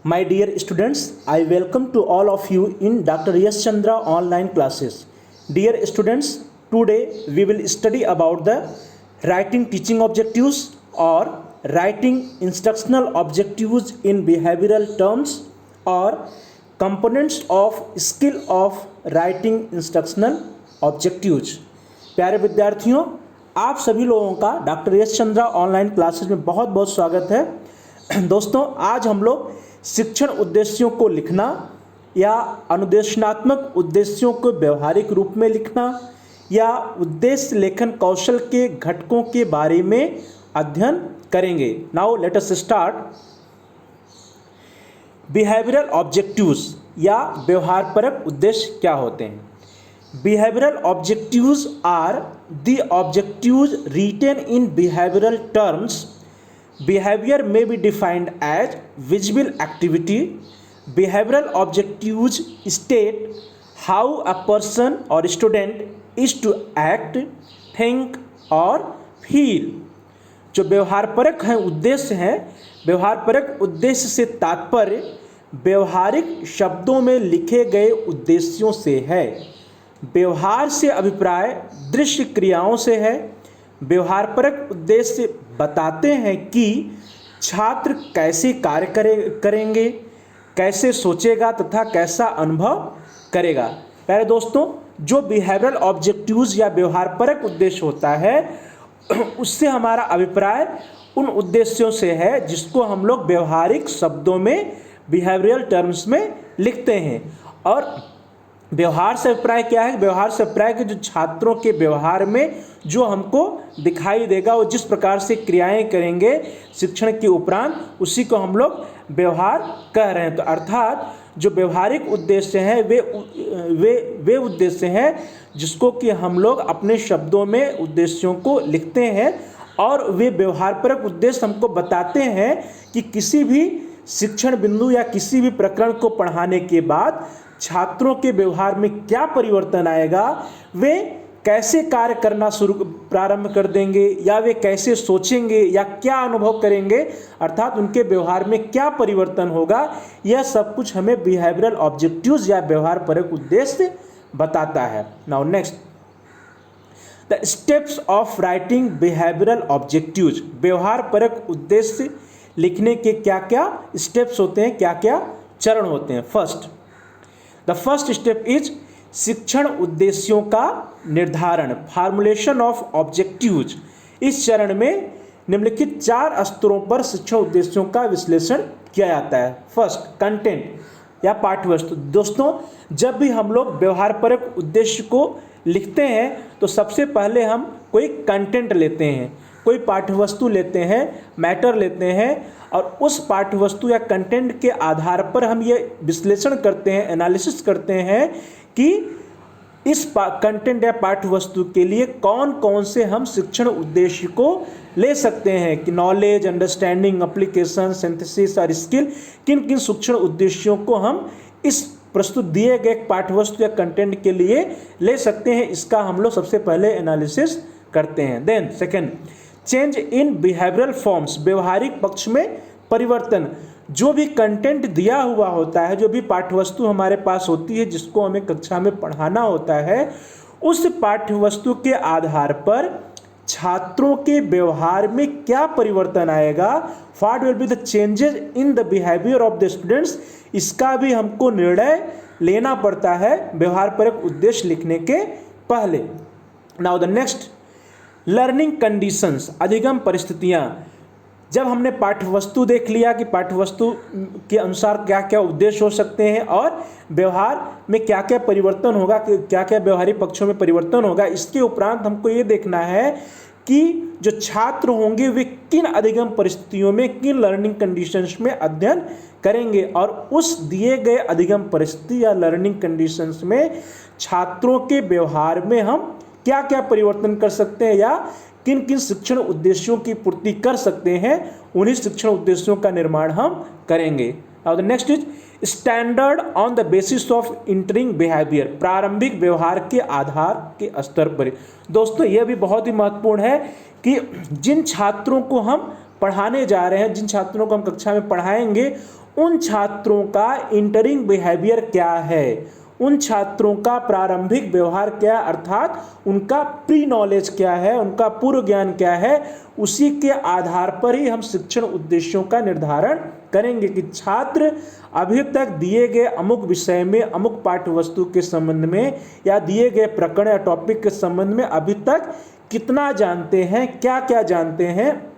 My dear students, I welcome to all of you in Dr. Yash Chandra online classes. Dear students, today we will study about the writing teaching objectives or writing instructional objectives in behavioral terms or components of skill of writing instructional objectives. प्यारे विद्यार्थियों, आप सभी लोगों का doctor यश Chandra online classes में बहुत बहुत स्वागत है। दोस्तों, आज हम लोग शिक्षण उद्देश्यों को लिखना या अनुदेशनात्मक उद्देश्यों को व्यवहारिक रूप में लिखना या उद्देश्य लेखन कौशल के घटकों के बारे में अध्ययन करेंगे। Now let us start. Behavioural objectives या व्यवहारपरक उद्देश्य क्या होते हैं? Behavioral objectives are the objectives written in behavioral terms. Behavior may be defined as visible activity. Behavioral objectives state how a person or student is to act, think or feel. जो व्यवहारपरक हैं उद्देश्य हैं, व्यवहारपरक उद्देश्य से तात्पर्य व्यवहारिक शब्दों में लिखे गए उद्देश्यों से है। व्यवहार से अभिप्राय दृश्य क्रियाओं से है। व्यवहारपरक उद्देश्य बताते हैं कि छात्र कैसे कार्य करेंगे, कैसे सोचेगा तथा कैसा अनुभव करेगा। प्यारे दोस्तों, जो बिहेवियरल ऑब्जेक्टिव्स या व्यवहारपरक उद्देश्य होता है उससे हमारा अभिप्राय उन उद्देश्यों से है जिसको हम लोग व्यवहारिक शब्दों में बिहेवियरल टर्म्स में लिखते हैं। और व्यवहार से अभिप्राय क्या है? व्यवहार से अभिप्राय के जो छात्रों के व्यवहार में जो हमको दिखाई देगा, वो जिस प्रकार से क्रियाएं करेंगे शिक्षण के उपरांत, उसी को हम लोग व्यवहार कह रहे हैं। तो अर्थात जो व्यवहारिक उद्देश्य हैं वे उद्देश्य हैं जिसको कि हम लोग अपने शब्दों में उद्देश्यों को लिखते हैं। और वे व्यवहारपरक उद्देश्य हमको बताते हैं कि किसी भी शिक्षण बिंदु या किसी भी प्रकरण को पढ़ाने के बाद छात्रों के व्यवहार में क्या परिवर्तन आएगा, वे कैसे कार्य करना प्रारंभ कर देंगे या वे कैसे सोचेंगे या क्या अनुभव करेंगे, अर्थात उनके व्यवहार में क्या परिवर्तन होगा, यह सब कुछ हमें बिहेवियरल ऑब्जेक्टिव्स या व्यवहारपरक उद्देश्य बताता है। Now next, the steps of writing behavioural objectives. व्यवहारपरक उद्देश्य लिखने के क्या क्या स्टेप्स होते हैं, क्या क्या चरण होते हैं? द फर्स्ट स्टेप इज शिक्षण उद्देश्यों का निर्धारण, फार्मूलेशन ऑफ ऑब्जेक्टिव्स। इस चरण में निम्नलिखित 4 स्तरों पर शिक्षण उद्देश्यों का विश्लेषण किया जाता है। फर्स्ट, कंटेंट या पाठ्यवस्तु। दोस्तों, जब भी हम लोग व्यवहारपरक उद्देश्य को लिखते हैं तो सबसे पहले हम कोई कंटेंट लेते हैं, कोई पाठ्यवस्तु लेते हैं, मैटर लेते हैं, और उस पाठ्यवस्तु या कंटेंट के आधार पर हम ये विश्लेषण करते हैं, एनालिसिस करते हैं कि इस कंटेंट या पाठ्यवस्तु के लिए कौन कौन से हम शिक्षण उद्देश्य को ले सकते हैं कि नॉलेज, अंडरस्टैंडिंग, एप्लीकेशन, सिंथेसिस और स्किल, किन किन शिक्षण उद्देश्यों को हम इस प्रस्तुत दिए गए पाठ्यवस्तु या कंटेंट के लिए ले सकते हैं। इसका हम लोग सबसे पहले एनालिसिस करते हैं। Then second, change in behavioural forms. व्यवहारिक पक्ष में परिवर्तन। जो भी कंटेंट दिया हुआ होता है, जो भी पाठ्यवस्तु हमारे पास होती है जिसको हमें कक्षा में पढ़ाना होता है, उस पाठ्यवस्तु के आधार पर छात्रों के व्यवहार में क्या परिवर्तन आएगा, what will be the changes in the behaviour of the students, इसका भी हमको निर्णय लेना पड़ता है व्यवहारपरक उद्देश्य लिखने के पहले। Now the next, learning conditions, अधिगम परिस्थितियाँ। जब हमने पाठ्यवस्तु देख लिया कि पाठ्यवस्तु के अनुसार क्या क्या उद्देश्य हो सकते हैं और व्यवहार में क्या क्या परिवर्तन होगा, क्या क्या व्यवहारिक पक्षों में परिवर्तन होगा, इसके उपरांत हमको ये देखना है कि जो छात्र होंगे वे किन अधिगम परिस्थितियों में, किन लर्निंग कंडीशंस में अध्ययन करेंगे, और उस दिए गए अधिगम परिस्थिति या लर्निंग कंडीशंस में छात्रों के व्यवहार में हम क्या क्या परिवर्तन कर सकते हैं या किन किन शिक्षण उद्देश्यों की पूर्ति कर सकते हैं, उन्हीं शिक्षण उद्देश्यों का निर्माण हम करेंगे। Now the next is standard on the basis of entering behaviour. प्रारंभिक व्यवहार के आधार के स्तर पर। दोस्तों, यह भी बहुत ही महत्वपूर्ण है कि जिन छात्रों को हम पढ़ाने जा रहे हैं, जिन छात्रों को हम कक्षा में पढ़ाएंगे, उन छात्रों का इंटरिंग बिहेवियर क्या है, उन छात्रों का प्रारंभिक व्यवहार क्या, अर्थात उनका प्री नॉलेज क्या है, उनका पूर्व ज्ञान क्या है, उसी के आधार पर ही हम शिक्षण उद्देश्यों का निर्धारण करेंगे कि छात्र अभी तक दिए गए अमुक विषय में, अमुक पाठ्य वस्तु के संबंध में या दिए गए प्रकरण या टॉपिक के संबंध में अभी तक कितना जानते हैं, क्या क्या जानते हैं,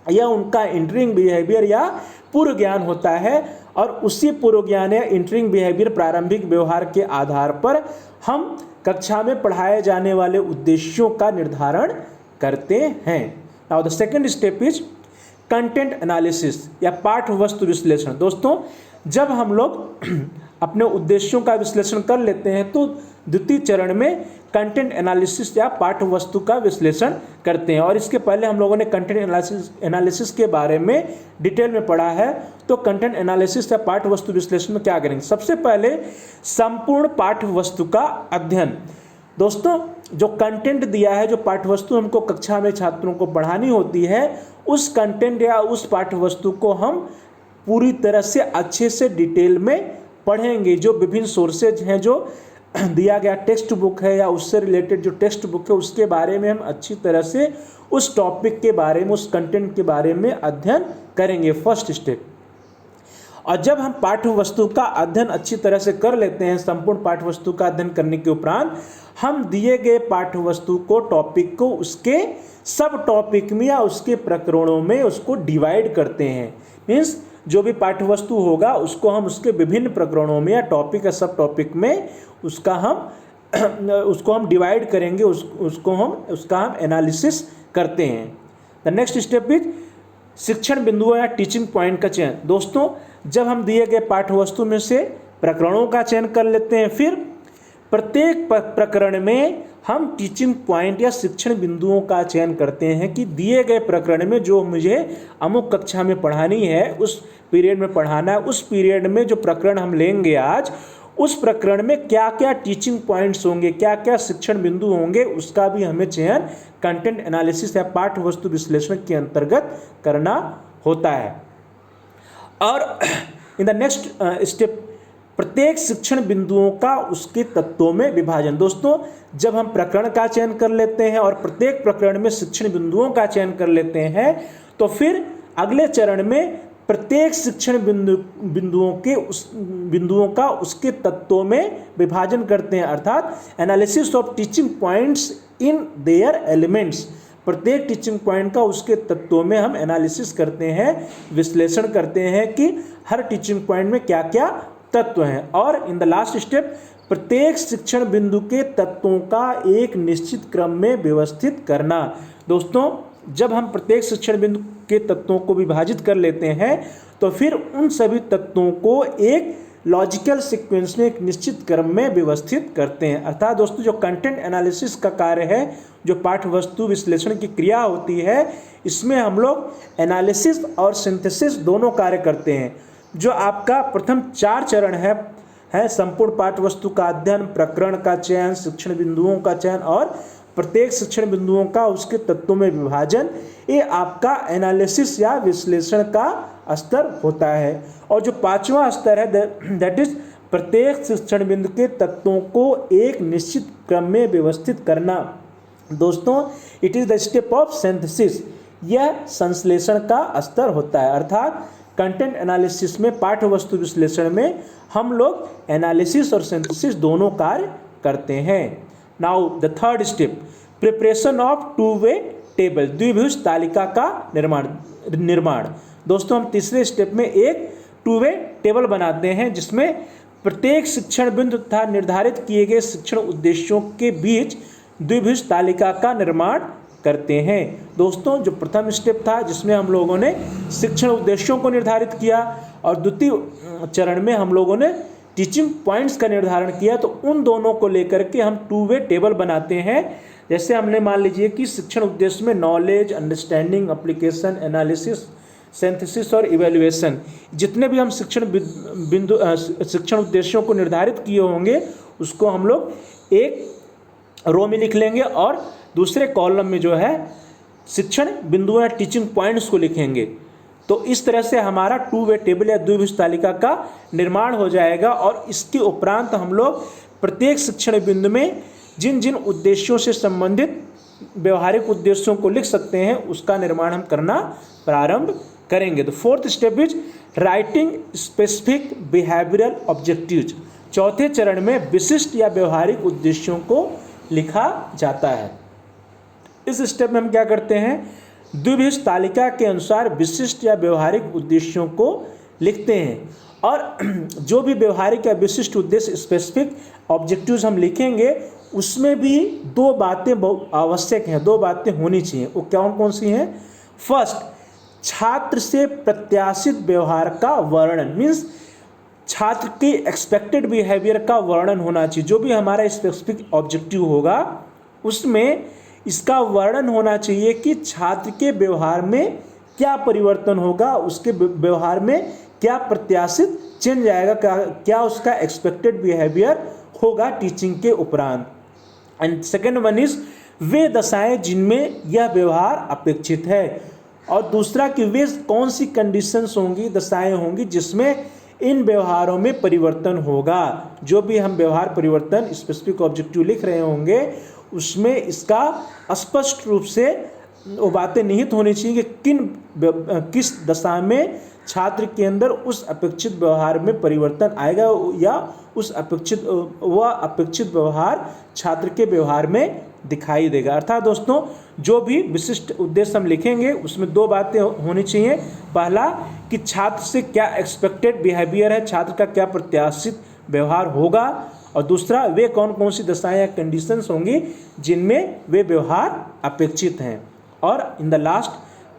यह उनका इंटरिंग बिहेवियर या पूर्व ज्ञान होता है। और उसी पूर्व ज्ञान या इंटरिंग बिहेवियर, प्रारंभिक व्यवहार के आधार पर हम कक्षा में पढ़ाए जाने वाले उद्देश्यों का निर्धारण करते हैं। Now the second step is content analysis या पाठ्य वस्तु विश्लेषण। दोस्तों, जब हम लोग अपने उद्देश्यों का विश्लेषण कर लेते हैं तो द्वितीय चरण में कंटेंट एनालिसिस या पाठ्य वस्तु का विश्लेषण करते हैं। और इसके पहले हम लोगों ने कंटेंट एनालिसिस के बारे में डिटेल में पढ़ा है। तो कंटेंट एनालिसिस या पाठ्य वस्तु विश्लेषण में क्या करेंगे? सबसे पहले संपूर्ण पाठ्य वस्तु का अध्ययन। दोस्तों, जो कंटेंट दिया है, जो पाठ्य वस्तु हमको कक्षा में छात्रों को पढ़ानी होती है, उस कंटेंट या उस पाठ्य वस्तु को हम पूरी तरह से अच्छे से डिटेल में पढ़ेंगे। जो विभिन्न सोर्सेज हैं, जो दिया गया टेक्स्ट बुक है या उससे रिलेटेड जो टेक्स्ट बुक है, उसके बारे में हम अच्छी तरह से उस टॉपिक के बारे में, उस कंटेंट के बारे में अध्ययन करेंगे, फर्स्ट स्टेप। और जब हम पाठ्य वस्तु का अध्ययन अच्छी तरह से कर लेते हैं, संपूर्ण पाठ्य वस्तु का अध्ययन करने के उपरांत हम दिए गए पाठ्य वस्तु को, टॉपिक को, उसके सब टॉपिक में या उसके प्रकरणों में उसको डिवाइड करते हैं। मीन्स जो भी पाठ्य वस्तु होगा उसको हम उसके विभिन्न प्रकरणों में या टॉपिक या सब टॉपिक में उसको हम डिवाइड करेंगे, उसका हम एनालिसिस करते हैं। द नेक्स्ट स्टेप इज शिक्षण बिंदुओं या टीचिंग पॉइंट का चयन। दोस्तों, जब हम दिए गए पाठ्य वस्तु में से प्रकरणों का चयन कर लेते हैं, फिर प्रत्येक प्रकरण में हम टीचिंग पॉइंट या शिक्षण बिंदुओं का चयन करते हैं कि दिए गए प्रकरण में जो मुझे अमुक कक्षा में पढ़ानी है, उस पीरियड में पढ़ाना है, उस पीरियड में जो प्रकरण हम लेंगे आज, उस प्रकरण में क्या क्या टीचिंग पॉइंट्स होंगे, क्या क्या शिक्षण बिंदु होंगे, उसका भी हमें चयन कंटेंट एनालिसिस या पाठ्य वस्तु विश्लेषण के अंतर्गत करना होता है। और इन द नेक्स्ट स्टेप प्रत्येक शिक्षण बिंदुओं का उसके तत्वों में विभाजन। दोस्तों, जब हम प्रकरण का चयन कर लेते हैं और प्रत्येक प्रकरण में शिक्षण बिंदुओं का चयन कर लेते हैं, तो फिर अगले चरण में प्रत्येक शिक्षण बिंदुओं का उसके तत्वों में विभाजन करते हैं, अर्थात analysis of teaching points in their elements. प्रत्येक टीचिंग पॉइंट का उसके तत्वों में हम एनालिसिस करते हैं, विश्लेषण करते हैं कि हर टीचिंग पॉइंट में क्या क्या तत्व हैं। और इन द लास्ट स्टेप प्रत्येक शिक्षण बिंदु के तत्वों का एक निश्चित क्रम में व्यवस्थित करना। दोस्तों, जब हम प्रत्येक शिक्षण बिंदु के तत्वों को विभाजित कर लेते हैं तो फिर उन सभी तत्वों को एक लॉजिकल सीक्वेंस में, एक निश्चित क्रम में व्यवस्थित करते हैं। अर्थात दोस्तों, जो कंटेंट एनालिसिस का कार्य है, जो पाठ्य वस्तु विश्लेषण की क्रिया होती है, इसमें हम लोग एनालिसिस और सिंथेसिस दोनों कार्य करते हैं। जो आपका प्रथम 4 चरण है संपूर्ण पाठ्य वस्तु का अध्ययन, प्रकरण का चयन, शिक्षण बिंदुओं का चयन और प्रत्येक शिक्षण बिंदुओं का उसके तत्वों में विभाजन, ये आपका एनालिसिस या विश्लेषण का स्तर होता है। और जो 5वां स्तर है दैट इज प्रत्येक शिक्षण बिंदु के तत्वों को एक निश्चित क्रम में व्यवस्थित करना। दोस्तों, it is the step of synthesis. यह संश्लेषण का स्तर होता है। अर्थात कंटेंट एनालिसिस में, पाठ्य वस्तु विश्लेषण में हम लोग एनालिसिस और सिंथेसिस दोनों कार्य करते हैं। Now the third step preparation of 2-वे टेबल, द्विभुज तालिका का निर्माण। दोस्तों, हम तीसरे स्टेप में एक 2-वे टेबल बनाते हैं जिसमें प्रत्येक शिक्षण बिंदु तथा निर्धारित किए गए शिक्षण उद्देश्यों के बीच द्विभुज तालिका का निर्माण करते हैं। दोस्तों, जो प्रथम स्टेप था जिसमें हम लोगों ने शिक्षण उद्देश्यों को निर्धारित किया और द्वितीय चरण में हम लोगों ने टीचिंग पॉइंट्स का निर्धारण किया, तो उन दोनों को लेकर के हम 2-वे टेबल बनाते हैं। जैसे हमने मान लीजिए कि शिक्षण उद्देश्य में knowledge, understanding, application, analysis, synthesis और इवैल्यूएशन, जितने भी हम शिक्षण उद्देश्यों को निर्धारित किए होंगे उसको हम लोग एक रो में लिख लेंगे और दूसरे कॉलम में जो है शिक्षण बिंदुओं या टीचिंग पॉइंट्स को लिखेंगे। तो इस तरह से हमारा टू वे टेबल या द्विभुज तालिका का निर्माण हो जाएगा। और इसके उपरांत हम लोग प्रत्येक शिक्षण बिंदु में जिन जिन उद्देश्यों से संबंधित व्यवहारिक उद्देश्यों को लिख सकते हैं उसका निर्माण हम करना प्रारंभ करेंगे। तो fourth step is writing specific behavioural objectives. चौथे चरण में विशिष्ट या व्यवहारिक उद्देश्यों को लिखा जाता है। इस स्टेप में हम क्या करते हैं, द्विभुज तालिका के अनुसार विशिष्ट या व्यवहारिक उद्देश्यों को लिखते हैं। और जो भी व्यवहारिक या विशिष्ट उद्देश्य स्पेसिफिक ऑब्जेक्टिव्स हम लिखेंगे उसमें भी दो बातें बहुत आवश्यक हैं, दो बातें होनी चाहिए। वो कौन कौन सी हैं? फर्स्ट, छात्र से प्रत्याशित व्यवहार का वर्णन, मीन्स छात्र के एक्सपेक्टेड बिहेवियर का वर्णन होना चाहिए। जो भी हमारा स्पेसिफिक ऑब्जेक्टिव होगा उसमें इसका वर्णन होना चाहिए कि छात्र के व्यवहार में क्या परिवर्तन होगा, उसके व्यवहार में क्या प्रत्याशित चेंज आएगा, क्या उसका एक्सपेक्टेड बिहेवियर होगा टीचिंग के उपरांत। And second one is way दशाएं जिनमें यह व्यवहार अपेक्षित है, और दूसरा कि वे कौन सी कंडीशंस होंगी, दशाएं होंगी जिसमें इन व्यवहारों में परिवर्तन होगा। जो भी हम व्यवहार परिवर्तन स्पेसिफिक ऑब्जेक्टिव लिख रहे होंगे उसमें इसका स्पष्ट रूप से वो बातें निहित होनी चाहिए कि किस दशा में छात्र के अंदर उस अपेक्षित व्यवहार में परिवर्तन आएगा या उस अपेक्षित व्यवहार छात्र के व्यवहार में दिखाई देगा। अर्थात दोस्तों जो भी विशिष्ट उद्देश्य हम लिखेंगे उसमें दो बातें होनी चाहिए। पहला कि छात्र से क्या एक्सपेक्टेड बिहेवियर है, छात्र का क्या प्रत्याशित व्यवहार होगा, और दूसरा वे कौन कौन सी दशाएं या कंडीशंस होंगी जिनमें वे व्यवहार अपेक्षित हैं। और इन द लास्ट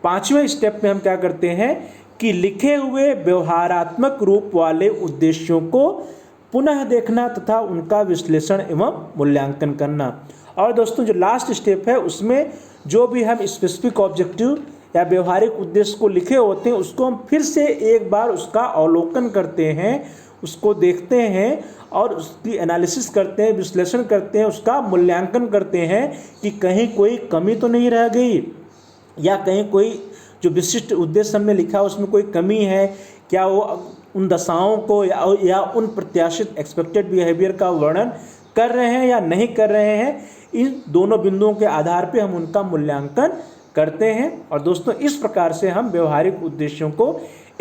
पांचवें स्टेप में हम क्या करते हैं कि लिखे हुए व्यवहारात्मक रूप वाले उद्देश्यों को पुनः देखना तथा उनका विश्लेषण एवं मूल्यांकन करना। और दोस्तों जो लास्ट स्टेप है उसमें जो भी हम स्पेसिफिक ऑब्जेक्टिव या व्यवहारिक उद्देश्य को लिखे होते हैं उसको हम फिर से एक बार उसका अवलोकन करते हैं, उसको देखते हैं और उसकी एनालिसिस करते हैं, विश्लेषण करते हैं, उसका मूल्यांकन करते हैं कि कहीं कोई कमी तो नहीं रह गई, या कहीं कोई जो विशिष्ट उद्देश्य हमने लिखा उसमें कोई कमी है, क्या वो उन दशाओं को या उन प्रत्याशित एक्सपेक्टेड बिहेवियर का वर्णन कर रहे हैं या नहीं कर रहे हैं। इन दोनों बिंदुओं के आधार पे हम उनका मूल्यांकन करते हैं। और दोस्तों इस प्रकार से हम व्यवहारिक उद्देश्यों को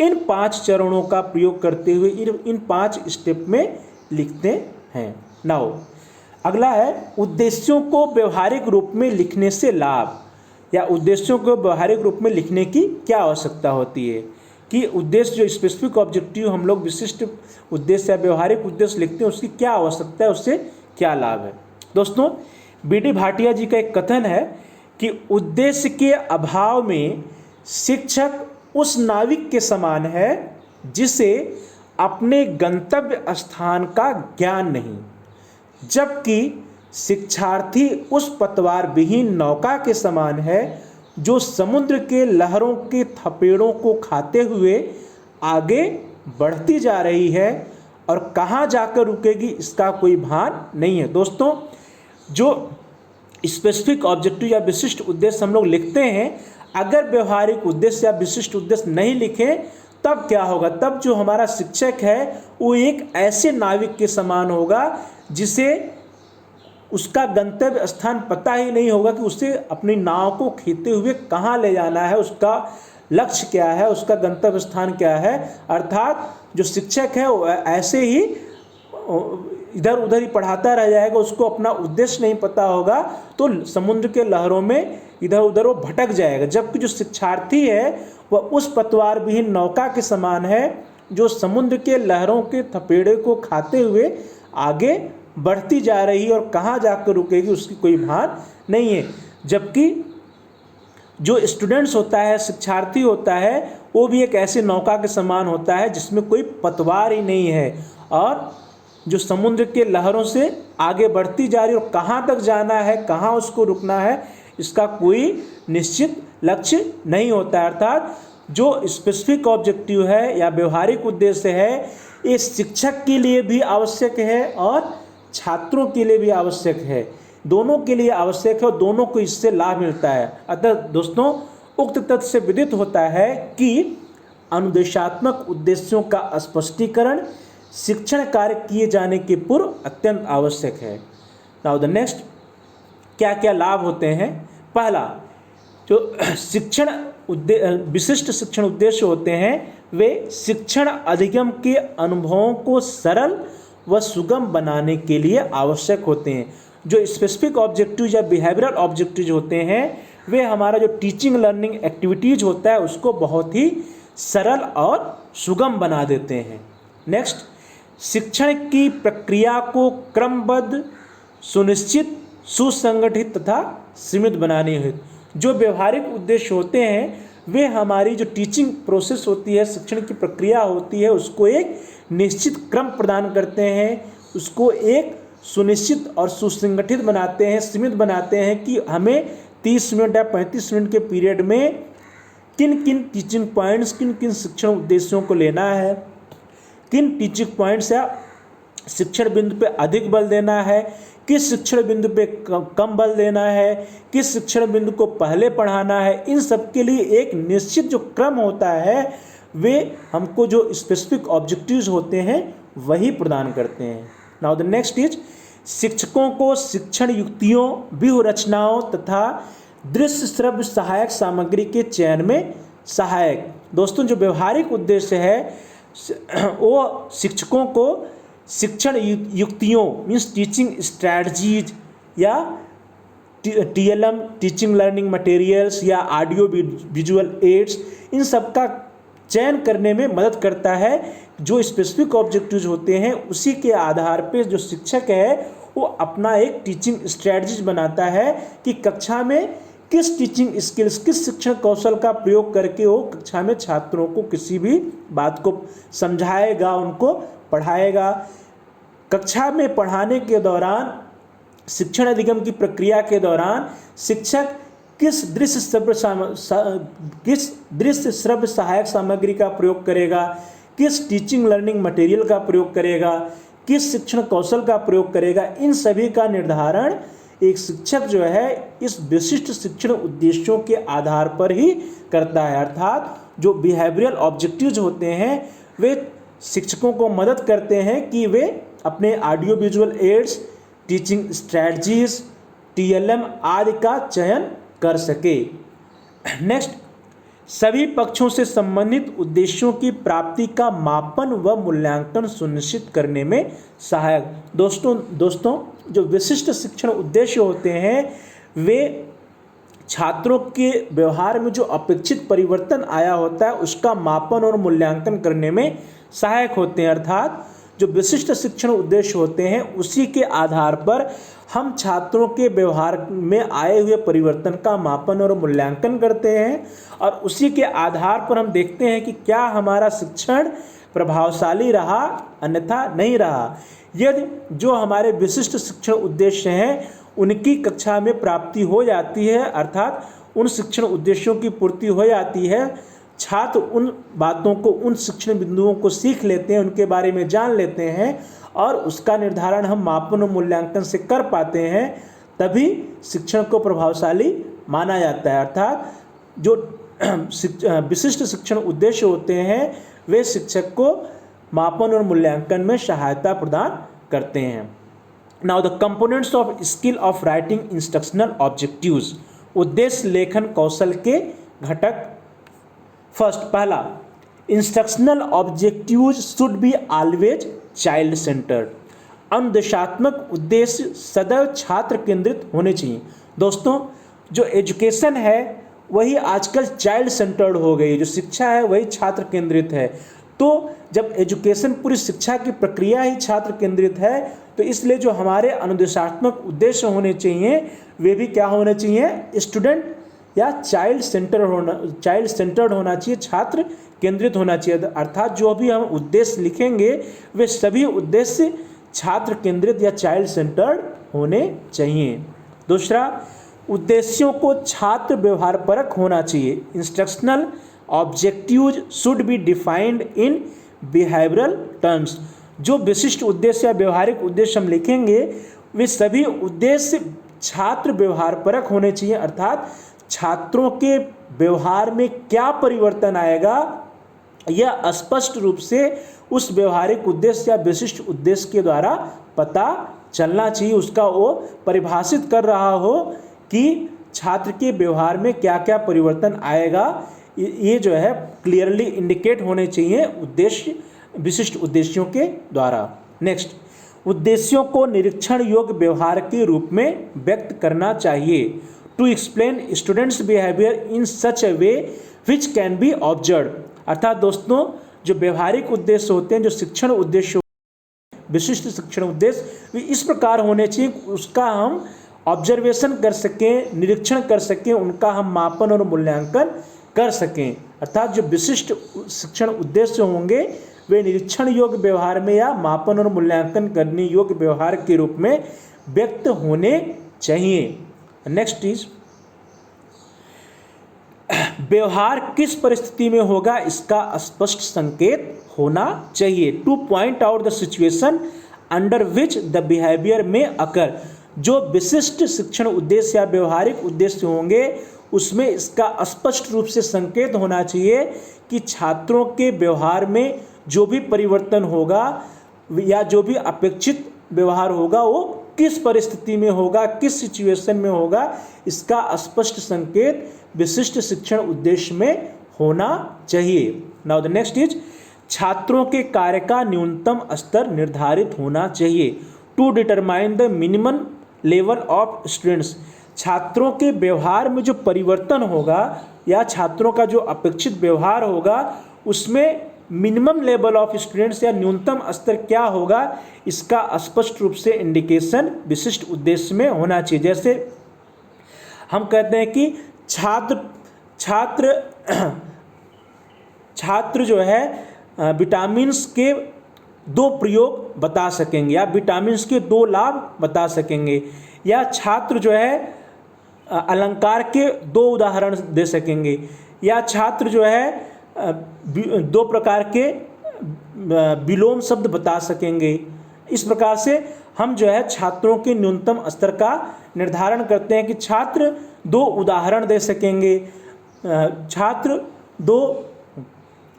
इन 5 चरणों का प्रयोग करते हुए इन 5 स्टेप में लिखते हैं। नाउ अगला है उद्देश्यों को व्यवहारिक रूप में लिखने से लाभ, या उद्देश्यों को व्यवहारिक रूप में लिखने की क्या आवश्यकता होती है, कि उद्देश्य जो स्पेसिफिक ऑब्जेक्टिव हम लोग विशिष्ट उद्देश्य या व्यवहारिक उद्देश्य लिखते हैं उसकी क्या आवश्यकता है, उससे क्या लाभ है। दोस्तों बी.डी. भाटिया जी का एक कथन है कि उद्देश्य के अभाव में शिक्षक उस नाविक के समान है जिसे अपने गंतव्य स्थान का ज्ञान नहीं, जबकि शिक्षार्थी उस पतवार विहीन नौका के समान है जो समुद्र के लहरों के थपेड़ों को खाते हुए आगे बढ़ती जा रही है और कहाँ जाकर रुकेगी इसका कोई भान नहीं है। दोस्तों जो स्पेसिफिक ऑब्जेक्टिव या विशिष्ट उद्देश्य हम लोग लिखते हैं, अगर व्यवहारिक उद्देश्य या विशिष्ट उद्देश्य नहीं लिखें तब क्या होगा, तब जो हमारा शिक्षक है वो एक ऐसे नाविक के समान होगा जिसे उसका गंतव्य स्थान पता ही नहीं होगा कि उसे अपनी नाव को खींचते हुए कहाँ ले जाना है, उसका लक्ष्य क्या है, उसका गंतव्य स्थान क्या है। अर्थात जो शिक्षक है वो ऐसे ही इधर उधर ही पढ़ाता रह जाएगा, उसको अपना उद्देश्य नहीं पता होगा तो समुद्र के लहरों में इधर उधर वो भटक जाएगा। जबकि जो शिक्षार्थी है वह उस पतवार विहीन नौका के समान है जो समुद्र के लहरों के थपेड़े को खाते हुए आगे बढ़ती जा रही है और कहाँ जाकर रुकेगी उसकी कोई भान नहीं है। जबकि जो स्टूडेंट्स होता है, शिक्षार्थी होता है, वो भी एक ऐसे नौका के समान होता है जिसमें कोई पतवार ही नहीं है और जो समुद्र के लहरों से आगे बढ़ती जा रही है और कहाँ तक जाना है, कहाँ उसको रुकना है, इसका कोई निश्चित लक्ष्य नहीं होता है। अर्थात जो स्पेसिफिक ऑब्जेक्टिव है या व्यवहारिक उद्देश्य है ये शिक्षक के लिए भी आवश्यक है और छात्रों के लिए भी आवश्यक है, दोनों के लिए आवश्यक है और दोनों को इससे लाभ मिलता है। अतः दोस्तों उक्त तथ्य से विदित होता है कि अनुदेशात्मक उद्देश्यों का स्पष्टीकरण शिक्षण कार्य किए जाने के पूर्व अत्यंत आवश्यक है। नाउ द नेक्स्ट, क्या क्या लाभ होते हैं। पहला, जो विशिष्ट शिक्षण उद्देश्य होते हैं वे शिक्षण अधिगम के अनुभवों को सरल व सुगम बनाने के लिए आवश्यक होते हैं। जो स्पेसिफिक ऑब्जेक्टिव या बिहेवियरल ऑब्जेक्टिव होते हैं वे हमारा जो टीचिंग लर्निंग एक्टिविटीज होता है उसको बहुत ही सरल और सुगम बना देते हैं। नेक्स्ट, शिक्षण की प्रक्रिया को क्रमबद्ध, सुनिश्चित, सुसंगठित तथा सीमित बनाने हेतु जो व्यवहारिक उद्देश्य होते हैं वे हमारी जो टीचिंग प्रोसेस होती है, शिक्षण की प्रक्रिया होती है, उसको एक निश्चित क्रम प्रदान करते हैं, उसको एक सुनिश्चित और सुसंगठित बनाते हैं, सीमित बनाते हैं कि हमें 30 मिनट या 35 मिनट के पीरियड में किन किन टीचिंग पॉइंट्स, किन किन शिक्षण उद्देश्यों को लेना है, किन टीचिंग पॉइंट्स या शिक्षण बिंदु पे अधिक बल देना है, किस शिक्षण बिंदु पे कम बल देना है, किस शिक्षण बिंदु को पहले पढ़ाना है। इन सब के लिए एक निश्चित जो क्रम होता है वे हमको जो स्पेसिफिक ऑब्जेक्टिव्स होते हैं वही प्रदान करते हैं। नाउ द नेक्स्ट इज, शिक्षकों को शिक्षण युक्तियों, व्यूह रचनाओं तथा दृश्य श्रव्य सहायक सामग्री के चयन में सहायक। दोस्तों, जो व्यवहारिक उद्देश्य है वो शिक्षकों को शिक्षण युक्तियों मीन्स टीचिंग स्ट्रैटेजीज या TLM टीचिंग लर्निंग मटेरियल्स या ऑडियो विजुअल एड्स, इन सब का चयन करने में मदद करता है। जो स्पेसिफिक ऑब्जेक्टिव्स होते हैं उसी के आधार पे जो शिक्षक है वो अपना एक टीचिंग स्ट्रैटेजीज बनाता है कि कक्षा में किस टीचिंग स्किल्स, किस शिक्षण कौशल का प्रयोग करके वो कक्षा में छात्रों को किसी भी बात को समझाएगा, उनको पढ़ाएगा। कक्षा में पढ़ाने के दौरान, शिक्षण अधिगम की प्रक्रिया के दौरान शिक्षक किस दृश्य श्रव्य सहायक सामग्री का प्रयोग करेगा, किस टीचिंग लर्निंग मटेरियल का प्रयोग करेगा, किस शिक्षण कौशल का प्रयोग करेगा, इन सभी का निर्धारण एक शिक्षक जो है इस विशिष्ट शिक्षण उद्देश्यों के आधार पर ही करता है। अर्थात जो बिहेवियरल ऑब्जेक्टिव्स होते हैं वे शिक्षकों को मदद करते हैं कि वे अपने audio visual aids, teaching strategies, TLM आदि का चयन कर सके। नेक्स्ट, सभी पक्षों से संबंधित उद्देश्यों की प्राप्ति का मापन व मूल्यांकन सुनिश्चित करने में सहायक। दोस्तों जो विशिष्ट शिक्षण उद्देश्य होते हैं वे छात्रों के व्यवहार में जो अपेक्षित परिवर्तन आया होता है उसका मापन और मूल्यांकन करने में सहायक होते हैं। अर्थात जो विशिष्ट शिक्षण उद्देश्य होते हैं उसी के आधार पर हम छात्रों के व्यवहार में आए हुए परिवर्तन का मापन और मूल्यांकन करते हैं और उसी के आधार पर हम देखते हैं कि क्या हमारा शिक्षण प्रभावशाली रहा अन्यथा नहीं रहा। यदि जो हमारे विशिष्ट शिक्षण उद्देश्य हैं उनकी कक्षा में प्राप्ति हो जाती है, अर्थात उन शिक्षण उद्देश्यों की पूर्ति हो जाती है, छात्र उन बातों को, उन शिक्षण बिंदुओं को सीख लेते हैं, उनके बारे में जान लेते हैं और उसका निर्धारण हम मापन और मूल्यांकन से कर पाते हैं, तभी शिक्षण को प्रभावशाली माना जाता है। अर्थात जो विशिष्ट शिक्षण उद्देश्य होते हैं वे शिक्षक को मापन और मूल्यांकन में सहायता प्रदान करते हैं। Now the components of skill of writing instructional objectives, उद्देश्य लेखन कौशल के घटक। फर्स्ट, पहला, instructional objectives should be always child centred. अनुदेशात्मक उद्देश्य सदैव छात्र केंद्रित होने चाहिए। दोस्तों, जो एजुकेशन है वही आजकल चाइल्ड सेंटर्ड हो गई, जो शिक्षा है वही छात्र केंद्रित है। तो जब एजुकेशन, पूरी शिक्षा की प्रक्रिया ही छात्र केंद्रित है तो इसलिए जो हमारे अनुदेशात्मक उद्देश्य होने चाहिए वे भी क्या होने चाहिए, स्टूडेंट या चाइल्ड सेंटर्ड होना चाहिए, छात्र केंद्रित होना चाहिए। अर्थात जो भी हम उद्देश्य लिखेंगे वे सभी उद्देश्य छात्र केंद्रित या चाइल्ड सेंटर्ड होने चाहिए। दूसरा, उद्देश्यों को छात्र व्यवहार परक होना चाहिए। Instructional objectives should be defined in behavioural terms. जो विशिष्ट उद्देश्य या व्यवहारिक उद्देश्य हम लिखेंगे वे सभी उद्देश्य छात्र व्यवहार परक होने चाहिए। अर्थात छात्रों के व्यवहार में क्या परिवर्तन आएगा यह स्पष्ट रूप से उस व्यवहारिक उद्देश्य या विशिष्ट उद्देश्य के द्वारा पता चलना चाहिए, उसका वो परिभाषित कर रहा हो कि छात्र के व्यवहार में क्या क्या परिवर्तन आएगा। ये जो है क्लियरली इंडिकेट होने चाहिए उद्देश्य, विशिष्ट उद्देश्यों के द्वारा। नेक्स्ट, उद्देश्यों को निरीक्षण योग्य व्यवहार के रूप में व्यक्त करना चाहिए। To explain students behaviour in such a way which can be observe. अर्थात दोस्तों, जो व्यवहारिक उद्देश्य होते हैं, जो शिक्षण उद्देश्य, विशिष्ट शिक्षण उद्देश्य, वे इस प्रकार होने चाहिए उसका हम ऑब्जर्वेशन कर सकें, निरीक्षण कर सकें, उनका हम मापन और मूल्यांकन कर सकें। अर्थात जो विशिष्ट शिक्षण उद्देश्य होंगे वे निरीक्षण योग्य व्यवहार में या मापन और मूल्यांकन करने योग्य व्यवहार के रूप में व्यक्त होने चाहिए। नेक्स्ट इज, व्यवहार किस परिस्थिति में होगा इसका स्पष्ट संकेत होना चाहिए। Two point out the situation under which the behaviour में अकर। जो विशिष्ट शिक्षण उद्देश्य या व्यवहारिक उद्देश्य होंगे उसमें इसका स्पष्ट रूप से संकेत होना चाहिए कि छात्रों के व्यवहार में जो भी परिवर्तन होगा या जो भी अपेक्षित व्यवहार होगा वो किस परिस्थिति में होगा, किस सिचुएशन में होगा, इसका स्पष्ट संकेत विशिष्ट शिक्षण उद्देश्य में होना चाहिए। नाउ द नेक्स्ट इज, छात्रों के कार्य का न्यूनतम स्तर निर्धारित होना चाहिए। To determine the minimum level of students. छात्रों के व्यवहार में जो परिवर्तन होगा या छात्रों का जो अपेक्षित व्यवहार होगा उसमें मिनिमम लेवल ऑफ स्टूडेंट्स या न्यूनतम स्तर क्या होगा, इसका स्पष्ट रूप से इंडिकेशन विशिष्ट उद्देश्य में होना चाहिए। जैसे हम कहते हैं कि छात्र जो है विटामिन्स के 2 प्रयोग बता सकेंगे या विटामिन्स के 2 लाभ बता सकेंगे, या छात्र जो है अलंकार के 2 उदाहरण दे सकेंगे, या छात्र जो है 2 प्रकार के विलोम शब्द बता सकेंगे। इस प्रकार से हम जो है छात्रों के न्यूनतम स्तर का निर्धारण करते हैं कि छात्र 2 उदाहरण दे सकेंगे, छात्र 2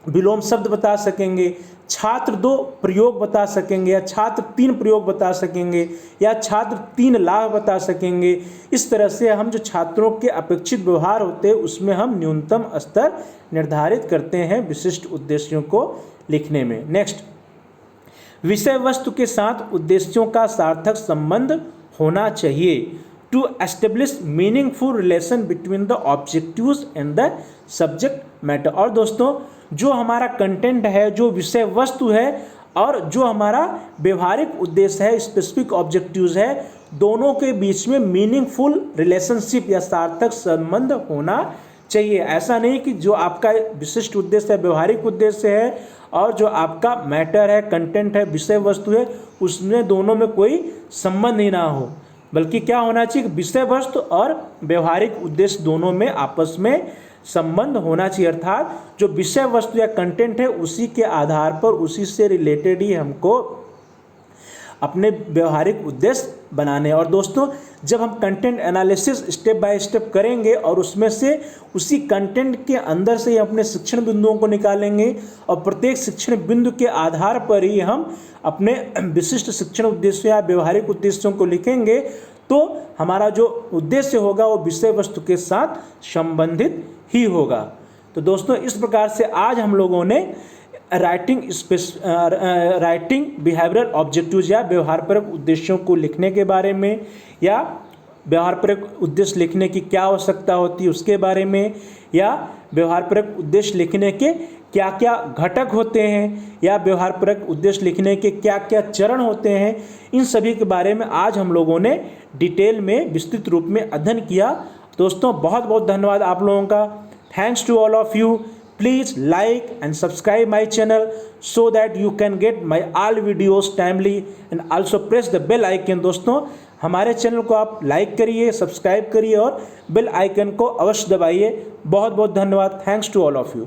विलोम शब्द बता सकेंगे, छात्र 2 प्रयोग बता सकेंगे, या छात्र 3 प्रयोग बता सकेंगे, या छात्र 3 लाभ बता सकेंगे। इस तरह से हम जो छात्रों के अपेक्षित व्यवहार होते हैं उसमें हम न्यूनतम स्तर निर्धारित करते हैं विशिष्ट उद्देश्यों को लिखने में। नेक्स्ट, विषय वस्तु के साथ उद्देश्यों का सार्थक संबंध होना चाहिए। To establish meaningful relation between the objectives and the subject matter. और दोस्तों, जो हमारा कंटेंट है, जो विषय वस्तु है और जो हमारा व्यवहारिक उद्देश्य है, स्पेसिफिक ऑब्जेक्टिव्स है, दोनों के बीच में मीनिंगफुल रिलेशनशिप या सार्थक संबंध होना चाहिए। ऐसा नहीं कि जो आपका विशिष्ट उद्देश्य है, व्यवहारिक उद्देश्य है, और जो आपका मैटर है, कंटेंट है, विषय वस्तु है, उसमें दोनों में कोई संबंध ही ना हो, बल्कि क्या होना चाहिए, विषय वस्तु और व्यवहारिक उद्देश्य दोनों में आपस में संबंध होना चाहिए। अर्थात जो विषय वस्तु या कंटेंट है उसी के आधार पर, उसी से रिलेटेड ही हमको अपने व्यवहारिक उद्देश्य बनाने। और दोस्तों, जब हम content analysis step by step करेंगे और उसमें से उसी कंटेंट के अंदर से ही अपने शिक्षण बिंदुओं को निकालेंगे और प्रत्येक शिक्षण बिंदु के आधार पर ही हम अपने विशिष्ट शिक्षण उद्देश्य या व्यवहारिक उद्देश्यों को लिखेंगे, तो हमारा जो उद्देश्य होगा वो विषय वस्तु के साथ संबंधित ही होगा। तो दोस्तों, इस प्रकार से आज हम लोगों ने राइटिंग बिहेवियरल ऑब्जेक्टिव्स या व्यवहारपरक उद्देश्यों को लिखने के बारे में, या व्यवहारपरक उद्देश्य लिखने की क्या आवश्यकता होती है उसके बारे में, या व्यवहारपरक उद्देश्य लिखने के क्या क्या घटक होते हैं, या व्यवहारपरक उद्देश्य लिखने के क्या क्या चरण होते हैं, इन सभी के बारे में आज हम लोगों ने डिटेल में विस्तृत रूप में अध्ययन किया। दोस्तों, बहुत बहुत धन्यवाद आप लोगों का। Thanks to all of you. Please like and subscribe my channel so that you can get my all videos timely and also press the bell icon। दोस्तों, हमारे चैनल को आप लाइक करिए, सब्सक्राइब करिए और बेल आइकन को अवश्य दबाइए। बहुत बहुत धन्यवाद। Thanks to all of you.